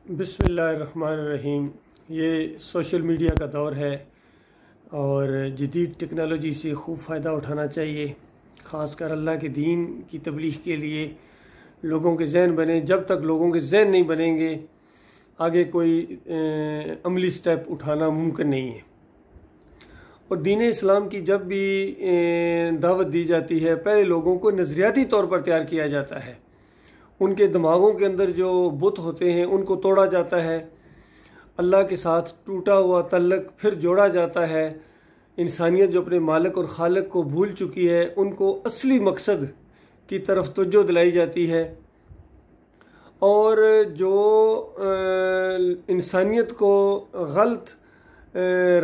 बिस्मिल्लाहिर्रहमानिर्रहीम। ये social media का दौर है और जदीद टेक्नोलॉजी से खूब फ़ायदा उठाना चाहिए। ख़ासकर अल्लाह के दीन की तबलीग के लिए लोगों के जहन बने। जब तक लोगों के जहन नहीं बनेंगे आगे कोई अमली स्टेप उठाना मुमकिन नहीं है। और दीन इस्लाम की जब भी दावत दी जाती है पहले लोगों को नज़रियाती तौर पर तैयार किया जाता है। उनके दिमागों के अंदर जो बुत होते हैं उनको तोड़ा जाता है, अल्लाह के साथ टूटा हुआ तल्लक फिर जोड़ा जाता है। इंसानियत जो अपने मालिक और खालिक को भूल चुकी है उनको असली मकसद की तरफ तवज्जो दिलाई जाती है। और जो इंसानियत को गलत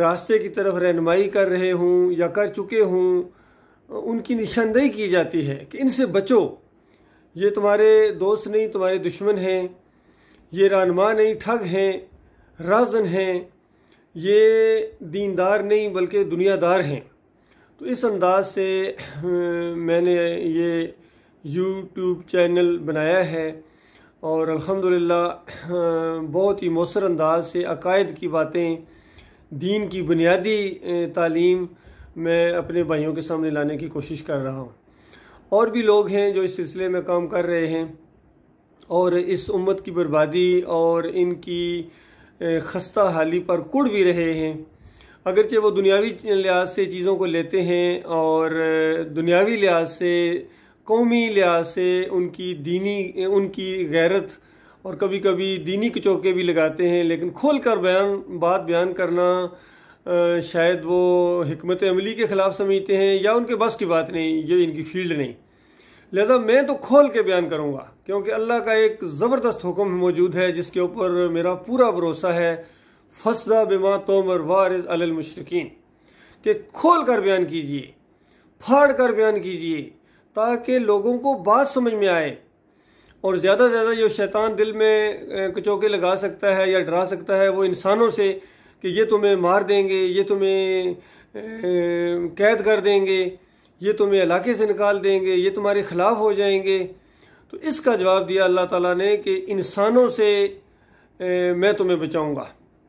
रास्ते की तरफ रहनुमाई कर रहे हों या कर चुके हों उनकी निशानदेही की जाती है कि इनसे बचो, ये तुम्हारे दोस्त नहीं तुम्हारे दुश्मन हैं, ये रहनुमा नहीं ठग हैं, राज़न हैं, ये दीनदार नहीं बल्कि दुनियादार हैं। तो इस अंदाज से मैंने ये यूट्यूब चैनल बनाया है और अल्हम्दुलिल्लाह बहुत ही मौसर अंदाज से अकायद की बातें, दीन की बुनियादी तालीम मैं अपने भाइयों के सामने लाने की कोशिश कर रहा हूँ। और भी लोग हैं जो इस सिलसिले में काम कर रहे हैं और इस उम्मत की बर्बादी और इनकी खस्ता हाली पर कुड़ भी रहे हैं। अगरचे वो दुनियावी लिहाज से चीज़ों को लेते हैं और दुनियावी लिहाज से, कौमी लिहाज से उनकी गैरत और कभी कभी दीनी कचौके भी लगाते हैं, लेकिन खोल कर बात बयान करना शायद वो हिकमत अमली के ख़िलाफ़ समझते हैं या उनके बस की बात नहीं, ये इनकी फील्ड नहीं। लिहाजा मैं तो खोल के बयान करूँगा क्योंकि अल्लाह का एक ज़बरदस्त हुक्म मौजूद है जिसके ऊपर मेरा पूरा भरोसा है। फसदा बिमा तोमर वारिज अलल मुशरिकीन, कि खोल कर बयान कीजिए, फाड़ कर बयान कीजिए ताकि लोगों को बात समझ में आए। और ज़्यादा से ज़्यादा जो शैतान दिल में कचौके लगा सकता है या डरा सकता है वो इंसानों से कि ये तुम्हें मार देंगे, ये तुम्हें कैद कर देंगे, ये तुम्हें इलाके से निकाल देंगे, ये तुम्हारे खिलाफ हो जाएंगे। तो इसका जवाब दिया अल्लाह ताला ने कि इंसानों से मैं तुम्हें बचाऊंगा।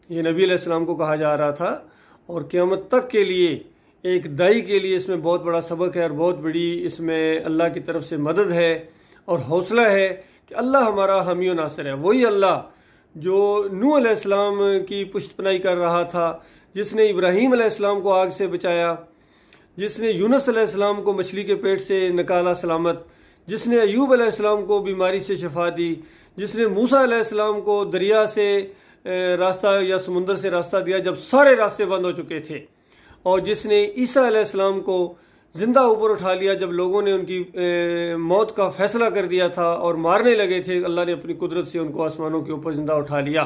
ये नबी अलैहिस्सलाम को कहा जा रहा था और क़यामत तक के लिए एक दाई के लिए इसमें बहुत बड़ा सबक है और बहुत बड़ी इसमें अल्लाह की तरफ से मदद है और हौसला है कि अल्लाह हमारा हामी और नासिर है। वही अल्लाह जो नूह अलैहिस्सलाम की पुष्टपनाही कर रहा था, जिसने इब्राहीम अलैहिस्सलाम को आग से बचाया, जिसने यूनुस अलैहिस्सलाम को मछली के पेट से निकाला सलामत, जिसने अयूब अलैहिस्सलाम को बीमारी से शफा दी, जिसने मूसा अलैहिस्सलाम को दरिया से रास्ता या समुंदर से रास्ता दिया जब सारे रास्ते बंद हो चुके थे, और जिसने ईसा अलैहिस्सलाम को जिंदा ऊपर उठा लिया जब लोगों ने उनकी मौत का फैसला कर दिया था और मारने लगे थे, अल्लाह ने अपनी कुदरत से उनको आसमानों के ऊपर जिंदा उठा लिया।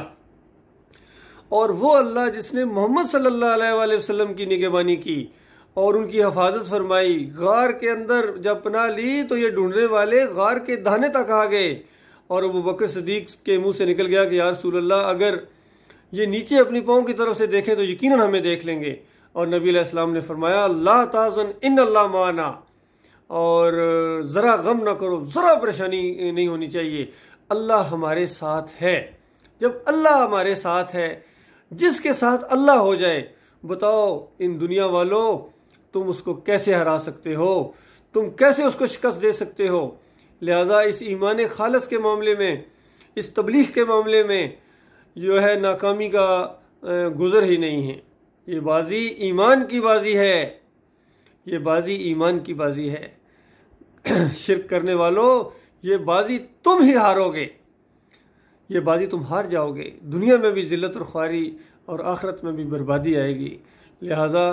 और वो अल्लाह जिसने मोहम्मद सल्लल्लाहु अलैहि वसल्लम की निगहबानी की और उनकी हिफाजत फरमाई। गार के अंदर जब पनाह ली तो ये ढूंढने वाले गार के दाने तक आ गए और अबू बकर सिद्दीक के मुंह से निकल गया कि या रसूल अल्लाह, अगर ये नीचे अपनी पाँव की तरफ से देखें तो यकीनन हमें देख लेंगे। और नबी अलैहिस्सलाम ने फरमाया अल्लाह ताज़न इन अल्लाह माना, और ज़रा गम ना करो, ज़रा परेशानी नहीं होनी चाहिए, अल्लाह हमारे साथ है। जब अल्लाह हमारे साथ है, जिसके साथ अल्लाह हो जाए, बताओ इन दुनिया वालों तुम उसको कैसे हरा सकते हो, तुम कैसे उसको शिकस्त दे सकते हो। लिहाजा इस ईमान खालिस के मामले में, इस तबलीग के मामले में जो है नाकामी का गुजर ही नहीं है। ये बाजी ईमान की बाजी है, ये बाजी ईमान की बाजी है। शिर्क करने वालों, ये बाजी तुम ही हारोगे, ये बाजी तुम हार जाओगे। दुनिया में भी जिल्लत और ख्वारी और आखिरत में भी बर्बादी आएगी। लिहाजा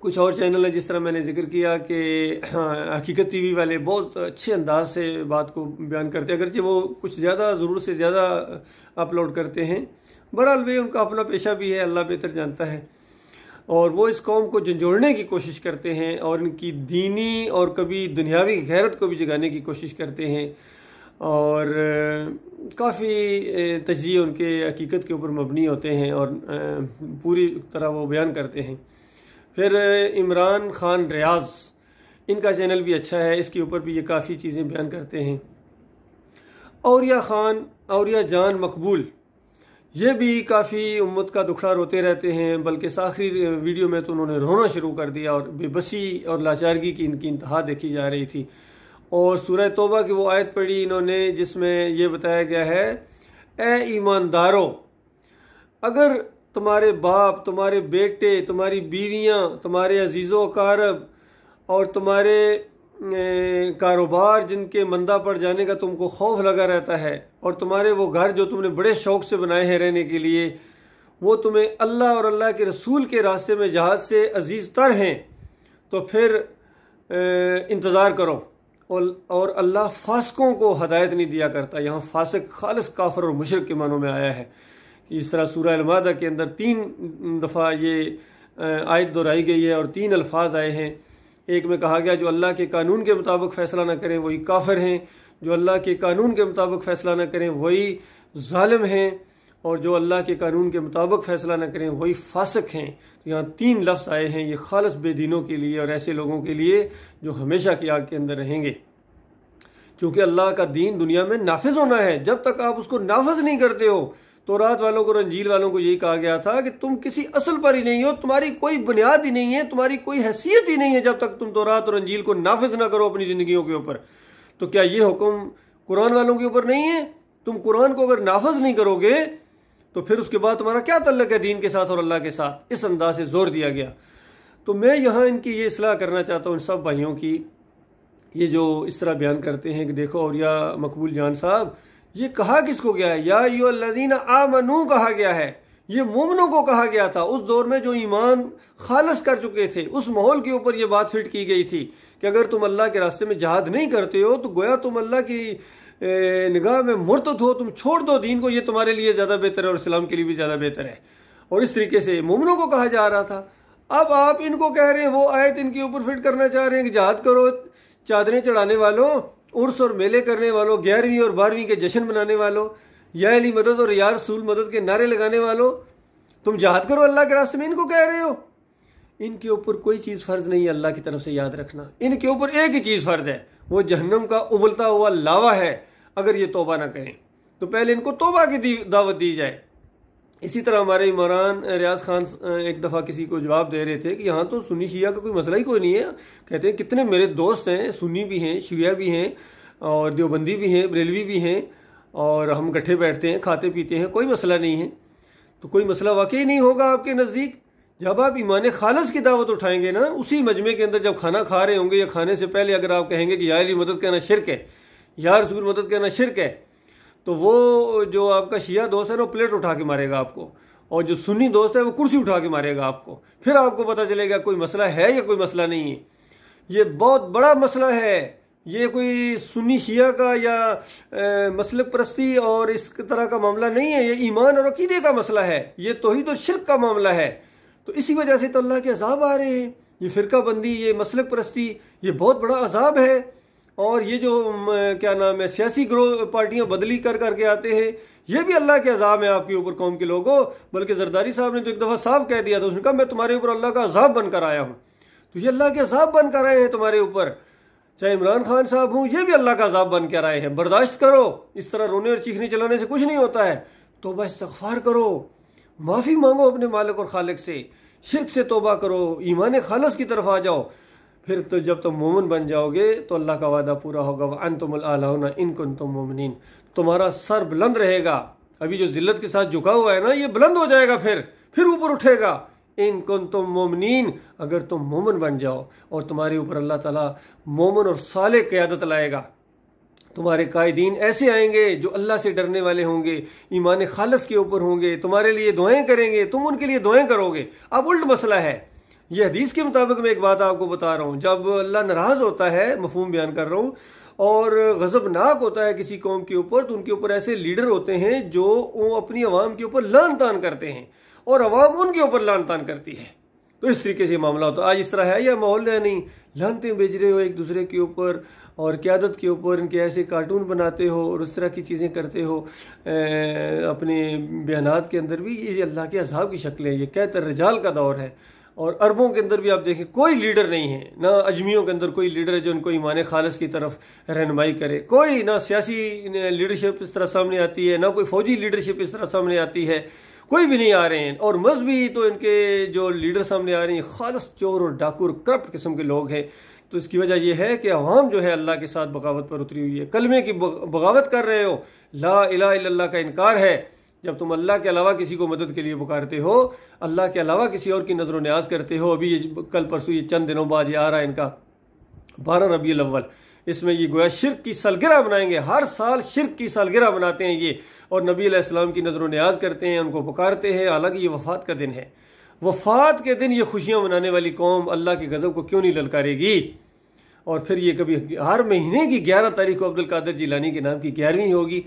कुछ और चैनल है जिस तरह मैंने जिक्र किया कि हकीकत टीवी वाले बहुत अच्छे अंदाज से बात को बयान करते हैं, अगरचे वो कुछ ज़्यादा ज़रूरत से ज़्यादा अपलोड करते हैं। बहरहाल भाई उनका अपना पेशा भी है, अल्लाह बेहतर जानता है। और वो इस कौम को झंझोड़ने की कोशिश करते हैं और इनकी दीनी और कभी दुनियावी गैरत को भी जगाने की कोशिश करते हैं और काफ़ी तजज़िये उनके हकीकत के ऊपर मबनी होते हैं और पूरी तरह वो बयान करते हैं। फिर इमरान खान रियाज, इनका चैनल भी अच्छा है, इसके ऊपर भी ये काफ़ी चीज़ें बयान करते हैं। औरिया खान, औरिया जान मकबूल, ये भी काफ़ी उम्मत का दुखड़ा रोते रहते हैं, बल्कि आखिरी वीडियो में तो उन्होंने रोना शुरू कर दिया और बेबसी और लाचारगी की इनकी इंतहा देखी जा रही थी। और सूरह तौबा की वो आयत पढ़ी इन्होंने जिसमें ये बताया गया है, ए ईमानदारों, अगर तुम्हारे बाप, तुम्हारे बेटे, तुम्हारी बीवियां, तुम्हारे अजीज़ो अकारब और तुम्हारे कारोबार जिनके मंदा पड़ जाने का तुमको खौफ लगा रहता है, और तुम्हारे वो घर जो तुमने बड़े शौक से बनाए हैं रहने के लिए, वो तुम्हें अल्लाह और अल्लाह के रसूल के रास्ते में जहाज से अजीज तर हैं, तो फिर इंतज़ार करो। और अल्लाह फासिकों को हदायत नहीं दिया करता। यहाँ फासिक खालिस काफर और मुशरिक के मानों में आया है। इस तरह सूरह अल-माइदा के अंदर 3 दफ़ा ये आयत दोहराई गई है और 3 अल्फाज आए हैं। एक में कहा गया जो अल्लाह के कानून के मुताबिक फ़ैसला न करें वही काफिर हैं, जो अल्लाह के कानून के मुताबिक फ़ैसला न करें वही जालिम हैं, और जो अल्लाह के कानून के मुताबिक फ़ैसला न करें वही फासिक हैं। तो यहाँ 3 लफ्ज़ आए हैं, ये खालिस बेदीनों के लिए और ऐसे लोगों के लिए जो हमेशा की आग के अंदर रहेंगे। क्योंकि अल्लाह का दीन दुनिया में नाफिज होना है। जब तक आप उसको नाफिज नहीं करते हो, तो रात वालों को और अंजील वालों को यही कहा गया था कि तुम किसी असल पर ही नहीं हो, तुम्हारी कोई बुनियाद ही नहीं है, तुम्हारी कोई हैसियत ही नहीं है जब तक तुम तौरात और अंजील को नाफिज ना करो अपनी जिंदगियों के ऊपर। तो क्या ये हुक्म कुरान वालों के ऊपर नहीं है? तुम कुरान को अगर नाफिज नहीं करोगे तो फिर उसके बाद तुम्हारा क्या तल्लक है दीन के साथ और अल्लाह के साथ? इस अंदाज से जोर दिया गया। तो मैं यहाँ इनकी ये इस्लाह करना चाहता हूँ इन सब भाइयों की, ये जो इस तरह बयान करते हैं कि देखो औरिया मकबूल जान साहब, ये कहा किसको गया है? या अय्युहल्लज़ीना आमनू कहा गया है, ये मोमिनों को कहा गया था। उस दौर में जो ईमान खालिस कर चुके थे, उस माहौल के ऊपर ये बात फिट की गई थी कि अगर तुम अल्लाह के रास्ते में जहाद नहीं करते हो तो गोया तुम अल्लाह की निगाह में मुर्तद हो, तुम छोड़ दो दीन को, ये तुम्हारे लिए ज्यादा बेहतर है और इस्लाम के लिए भी ज्यादा बेहतर है। और इस तरीके से मोमिनों को कहा जा रहा था। अब आप इनको कह रहे हैं, वो आयत इनके ऊपर फिट करना चाह रहे हैं कि जहाद करो, चादरें चढ़ाने वालों, उर्स और मेले करने वालों, 11वीं और 12वीं के जश्न मनाने वालों, या अली मदद और या रसूल मदद के नारे लगाने वालों, तुम जहाद करो अल्लाह के रास्ते में, इनको कह रहे हो। इनके ऊपर कोई चीज फर्ज नहीं है अल्लाह की तरफ से, याद रखना। इनके ऊपर एक ही चीज फर्ज है, वो जहन्नम का उबलता हुआ लावा है। अगर ये तौबा ना करें तो पहले इनको तौबा की दावत दी जाए। इसी तरह हमारे इमरान रियाज खान एक दफा किसी को जवाब दे रहे थे कि यहाँ तो सुन्नी शिया का कोई मसला ही कोई नहीं है। कहते हैं कितने मेरे दोस्त हैं, सुन्नी भी हैं, शिया भी हैं, और देवबंदी भी हैं, बरेलवी भी हैं, और हम इकट्ठे बैठते हैं, खाते पीते हैं, कोई मसला नहीं है। तो कोई मसला वाकई नहीं होगा आपके नजदीक? जब आप ईमान खालिस की दावत उठाएंगे ना, उसी मजमे के अंदर जब खाना खा रहे होंगे या खाने से पहले अगर आप कहेंगे कि या अली मदद कहना शिरक है, या रसूल मदद कहना शिरक है, तो वो जो आपका शिया दोस्त है ना, वो प्लेट उठा के मारेगा आपको, और जो सुन्नी दोस्त है वो कुर्सी उठा के मारेगा आपको। फिर आपको पता चलेगा कोई मसला है या कोई मसला नहीं है। ये बहुत बड़ा मसला है। ये कोई सुन्नी शिया का या मसलक परस्ती और इस तरह का मामला नहीं है, ये ईमान और अकीदे का मसला है, ये तौहीद और शिर्क का मामला है। तो इसी वजह से तो अल्लाह के अजाब आ रहे हैं। ये फिरका बंदी, ये मसलक परस्ती, ये बहुत बड़ा अजाब है। और ये जो क्या नाम है, सियासी ग्रोह पार्टियां बदली कर करके आते हैं, ये भी अल्लाह के अजाब है आपके ऊपर, कौम के लोगों। बल्कि जरदारी साहब ने तो एक दफा साफ कह दिया था, उसने कहा मैं तुम्हारे ऊपर अल्लाह का अजाब बनकर आया हूं। तो ये अल्लाह के अजाब बनकर आए हैं तुम्हारे ऊपर। चाहे इमरान खान साहब हूं, ये भी अल्लाह का अजाब बन कर आए हैं। बर्दाश्त करो, इस तरह रोने और चीखने चलाने से कुछ नहीं होता है। तौबा इस्तगफार करो, माफी मांगो अपने मालिक और खालिक से, शिर्क से तौबा करो, ईमान खालिस की तरफ आ जाओ। फिर तो जब तुम मोमिन बन जाओगे तो अल्लाह का वादा पूरा होगा, व अंतुमुल आलाउना इन कुंतुम मोमिनीन, तुम्हारा सर बुलंद रहेगा। अभी जो जिल्लत के साथ झुका हुआ है ना, ये बुलंद हो जाएगा, फिर ऊपर उठेगा। इन कुंतुम मोमिनीन, अगर तुम मोमिन बन जाओ, और तुम्हारे ऊपर अल्लाह ताला मोमिन और साले क़यादत लाएगा। तुम्हारे कायदीन ऐसे आएंगे जो अल्लाह से डरने वाले होंगे, ईमान खालिस के ऊपर होंगे, तुम्हारे लिए दुआएं करेंगे, तुम उनके लिए दुआएं करोगे। अब उल्ट मसला है। ये हदीस के मुताबिक मैं एक बात आपको बता रहा हूँ, जब अल्लाह नाराज होता है, मफहूम बयान कर रहा हूँ, और गजबनाक होता है किसी कौम के ऊपर, तो उनके ऊपर ऐसे लीडर होते हैं जो अपनी अवाम के ऊपर लान तान करते हैं और अवाम उनके ऊपर लान तान करती है। तो इस तरीके से मामला होता है। आज इस तरह है या माहौल है? नहीं, लानते भेज रहे हो एक दूसरे के ऊपर और क़यादत के ऊपर, इनके ऐसे कार्टून बनाते हो और उस तरह की चीज़ें करते हो अपने बयानात के अंदर भी। ये अल्लाह के अज़ाब की शक्ल है। ये कहते रिजाल का दौर है और अरबों के अंदर भी आप देखें कोई लीडर नहीं है, ना अजमियों के अंदर कोई लीडर है जो उनको ईमान खालिस की तरफ रहनुमाई करे, कोई ना सियासी लीडरशिप इस तरह सामने आती है, ना कोई फौजी लीडरशिप इस तरह सामने आती है, कोई भी नहीं आ रहे हैं। और मजहबी तो इनके जो लीडर सामने आ रहे हैं खालिस चोर और डाकू और करप्ट किस्म के लोग हैं। तो इसकी वजह यह है कि अवाम जो है अल्लाह के साथ बगावत पर उतरी हुई है, कलमे की बगावत कर रहे हो, ला इलाहा इल्लल्लाह का इनकार है। जब तुम अल्लाह के अलावा किसी को मदद के लिए पुकारते हो, अल्लाह के अलावा किसी और की नजर न्याज करते हो। अभी ये कल परसों ये चंद दिनों बाद ये आ रहा है इनका 12 रबीउल अव्वल, इसमें ये गोया शिर्क की सालगिरह मनाएंगे। हर साल शिर्क की सालगिरह मनाते हैं ये, और नबी अलैहिस्सलाम की नजर न्याज करते हैं, उनको पुकारते हैं। हालांकि ये वफात का दिन है, वफात के दिन ये खुशियां मनाने वाली कौम अल्लाह के गजब को क्यों नहीं ललकारेगी। और फिर ये कभी हर महीने की 11 तारीख को अब्दुल कादिर जिलानी के नाम की 11वीं होगी,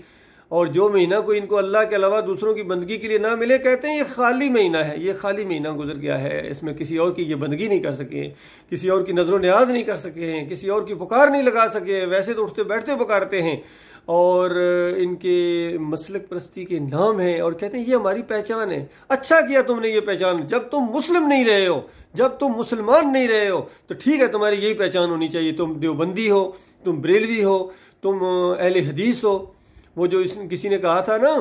और जो महीना को इनको अल्लाह के अलावा दूसरों की बंदगी के लिए ना मिले, कहते हैं ये खाली महीना है, ये खाली महीना गुजर गया है, इसमें किसी और की ये बंदगी नहीं कर सके, किसी और की नजरों न्याज नहीं कर सके हैं, किसी और की पुकार नहीं लगा सके। वैसे तो उठते बैठते पुकारते हैं, और इनके मसलक परस्ती के नाम है, और कहते हैं ये हमारी पहचान है। अच्छा किया तुमने ये पहचान, जब तुम मुस्लिम नहीं रहे हो, जब तुम मुसलमान नहीं रहे हो, तो ठीक है तुम्हारी यही पहचान होनी चाहिए। तुम देवबंदी हो, तुम बरेलवी हो, तुम अहले हदीस हो। वो जो किसी ने कहा था ना,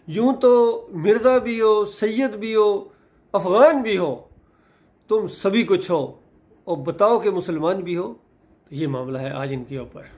यूं तो मिर्जा भी हो, सैयद भी हो, अफगान भी हो, तुम सभी कुछ हो, और बताओ कि मुसलमान भी हो। तो ये मामला है आज इनके ऊपर।